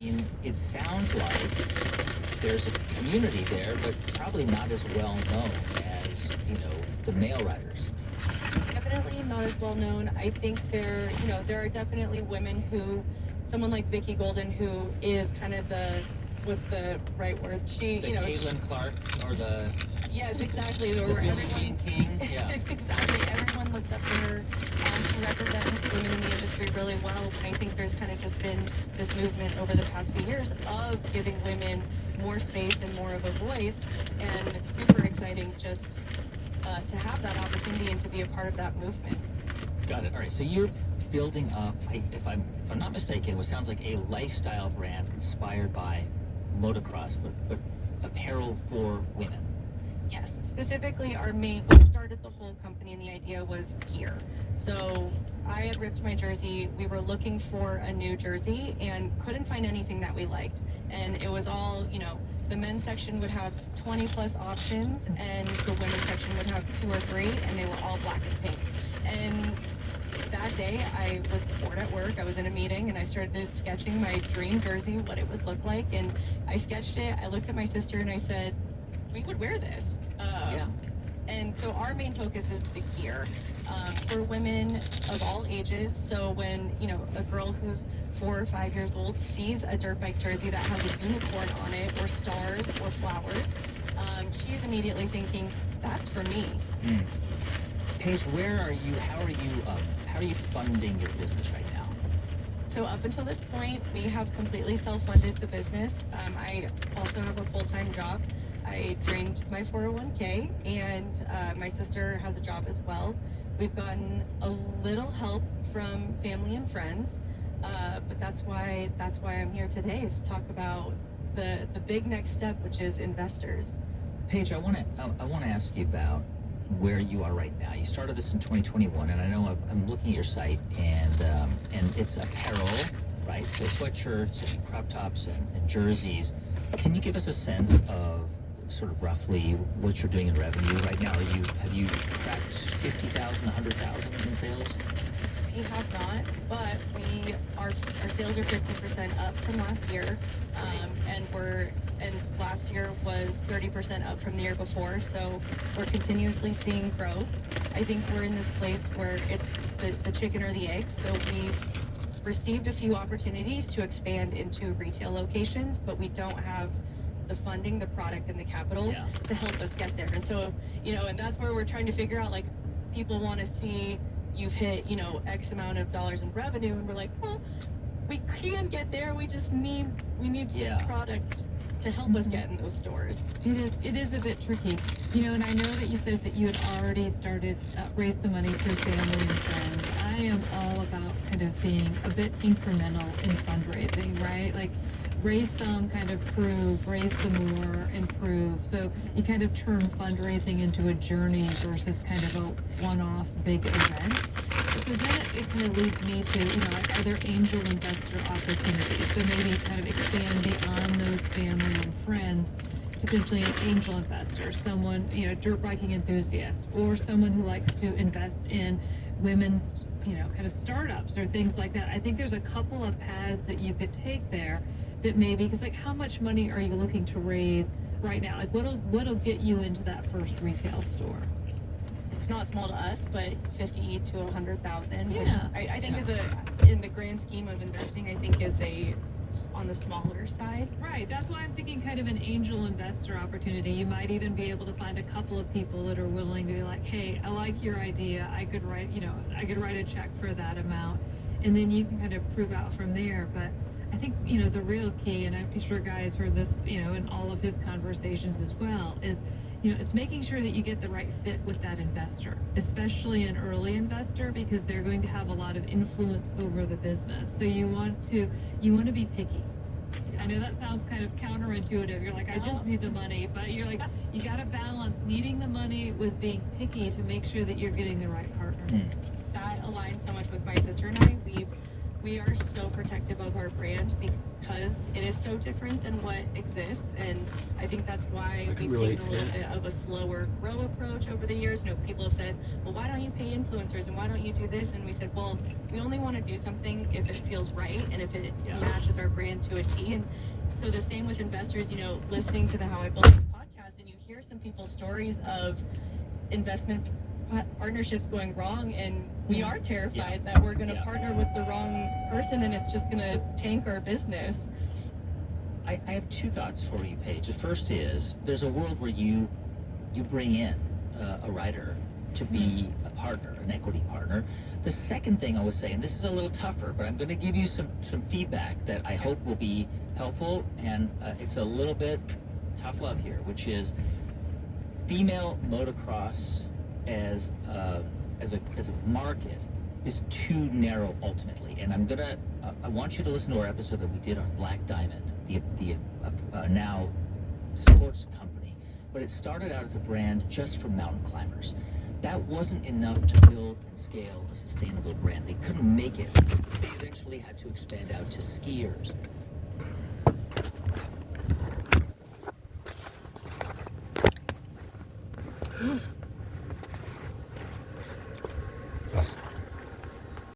And it sounds like there's a community there, but probably not as well known as, the male riders. Definitely not as well known. I think there are definitely women who, someone like Vicky Golden, who is kind of what's the right word? She, The Caitlin Clark or the yes, exactly. the Or Billie Jean King. Yeah. exactly. Everyone looks up to her. She represents women in the industry really well. And I think there's kind of just been this movement over the past few years of giving women more space and more of a voice. And it's super exciting just to have that opportunity and to be a part of that movement. Got it. All right. So you're building up, if I'm not mistaken, what sounds like a lifestyle brand inspired by motocross, but apparel for women. Yes, specifically what started the whole company and the idea was gear. So I had ripped my jersey. We were looking for a new jersey and couldn't find anything that we liked. And it was all, the men's section would have 20 plus options and the women's section would have 2 or 3 and they were all black and pink. And that day I was bored at work. I was in a meeting and I started sketching my dream jersey, what it would look like. And I sketched it. I looked at my sister and I said, we would wear this. Yeah. And so our main focus is the gear for women of all ages. So when, a girl who's 4 or 5 years old sees a dirt bike jersey that has a unicorn on it or stars or flowers, she's immediately thinking, that's for me. Paige, where are you? How are you funding your business right now? So up until this point, we have completely self-funded the business. I also have a full-time job. I drained my 401k, and my sister has a job as well. We've gotten a little help from family and friends, but that's why I'm here today, is to talk about the big next step, which is investors. Paige, I want to ask you about where you are right now. You started this in 2021, and I know I'm looking at your site, and it's apparel, right? So sweatshirts and crop tops and jerseys. Can you give us a sense of sort of roughly what you're doing in revenue right now? Have you cracked 50,000, 100,000 in sales? We have not, but our sales are 50% up from last year, and last year was 30% up from the year before. So we're continuously seeing growth. I think we're in this place where it's the chicken or the egg. So we've received a few opportunities to expand into retail locations, but we don't have the funding, the product, and the capital to help us get there. And so, and that's where we're trying to figure out, like, people want to see you've hit, X amount of dollars in revenue, and we're like, well, we can get there. We need the product to help us get in those stores. It is a bit tricky, and I know that you said that you had already started raise some money through family and friends. I am all about kind of being a bit incremental in fundraising, right? Like, raise some, kind of prove, raise some more, improve. So you kind of turn fundraising into a journey versus kind of a one-off big event. So then it kind of leads me to, like, are there angel investor opportunities? So maybe kind of expand beyond those family and friends to potentially an angel investor, someone, dirt biking enthusiast, or someone who likes to invest in women's, kind of startups or things like that. I think there's a couple of paths that you could take there that maybe, because, like, how much money are you looking to raise right now? Like, what'll get you into that first retail store? It's not small to us, but 50 to 100,000, Yeah. which I think is in the grand scheme of investing, I think is on the smaller side. Right. That's why I'm thinking kind of an angel investor opportunity. You might even be able to find a couple of people that are willing to be like, hey, I like your idea. I could write a check for that amount, and then you can kind of prove out from there. But I think, the real key, and I'm sure Guy has heard this, in all of his conversations as well, is, it's making sure that you get the right fit with that investor, especially an early investor, because they're going to have a lot of influence over the business. So you want to be picky. I know that sounds kind of counterintuitive. You're like, I just need the money, but you're like, you got to balance needing the money with being picky to make sure that you're getting the right partner. That aligns so much with my sister and I. We are so protective of our brand because it is so different than what exists, and I think that's why I can we've relate taken a to little that. bit of a slower grow approach over the years. You know, people have said, well, why don't you pay influencers and why don't you do this? And we said, well, we only want to do something if it feels right and if it Yeah. matches our brand to a T. And so the same with investors, you know, listening to the How I Built This podcast, and you hear some people's stories of investment partnerships going wrong, and we are terrified that we're going to partner with the wrong person and it's just going to tank our business. I have two thoughts for you, Paige. The first is there's a world where you bring in a writer to be a partner, an equity partner. The second thing I would say, and this is a little tougher, but I'm going to give you some feedback that I hope will be helpful, and it's a little bit tough love here, which is female motocross as a market is too narrow ultimately. And I want you to listen to our episode that we did on Black Diamond, the now sports company, but it started out as a brand just for mountain climbers. That wasn't enough to build and scale a sustainable brand. They couldn't make it. They eventually had to expand out to skiers.